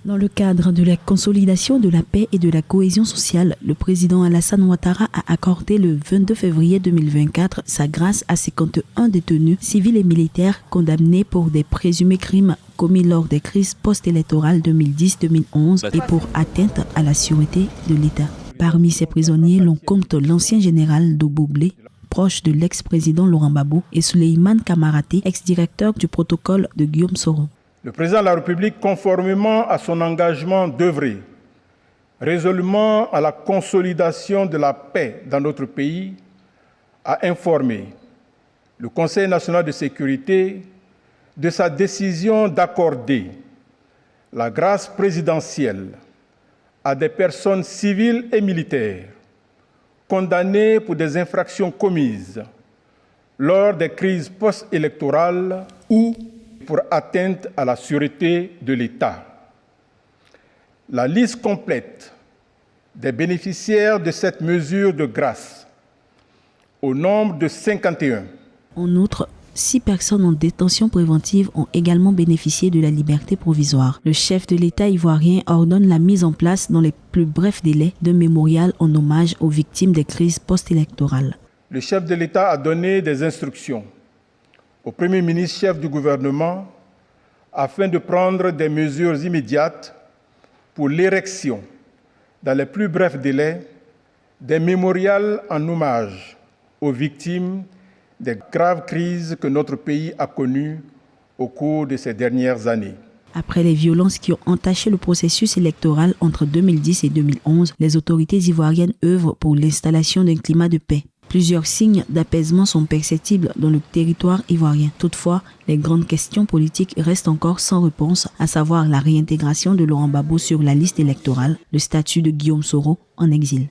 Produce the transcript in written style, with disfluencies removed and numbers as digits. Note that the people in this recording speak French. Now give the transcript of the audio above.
Dans le cadre de la consolidation de la paix et de la cohésion sociale, le président Alassane Ouattara a accordé le 22 février 2024 sa grâce à 51 détenus civils et militaires condamnés pour des présumés crimes commis lors des crises post-électorales 2010-2011 et pour atteinte à la sûreté de l'État. Parmi ces prisonniers, l'on compte l'ancien général Doboblé, proche de l'ex-président Laurent Gbagbo, et Souleymane Kamaraté, ex-directeur du protocole de Guillaume Soro. Le président de la République, conformément à son engagement d'œuvrer résolument à la consolidation de la paix dans notre pays, a informé le Conseil national de sécurité de sa décision d'accorder la grâce présidentielle à des personnes civiles et militaires condamnées pour des infractions commises lors des crises post-électorales ou pour atteinte à la sûreté de l'État. La liste complète des bénéficiaires de cette mesure de grâce, au nombre de 51. En outre, 6 personnes en détention préventive ont également bénéficié de la liberté provisoire. Le chef de l'État ivoirien ordonne la mise en place dans les plus brefs délais d'un mémorial en hommage aux victimes des crises post-électorales. Le chef de l'État a donné des instructions au Premier ministre chef du gouvernement afin de prendre des mesures immédiates pour l'érection, dans les plus brefs délais, des mémorials en hommage aux victimes des graves crises que notre pays a connues au cours de ces dernières années. Après les violences qui ont entaché le processus électoral entre 2010 et 2011, les autorités ivoiriennes œuvrent pour l'installation d'un climat de paix. Plusieurs signes d'apaisement sont perceptibles dans le territoire ivoirien. Toutefois, les grandes questions politiques restent encore sans réponse, à savoir la réintégration de Laurent Gbagbo sur la liste électorale, le statut de Guillaume Soro en exil.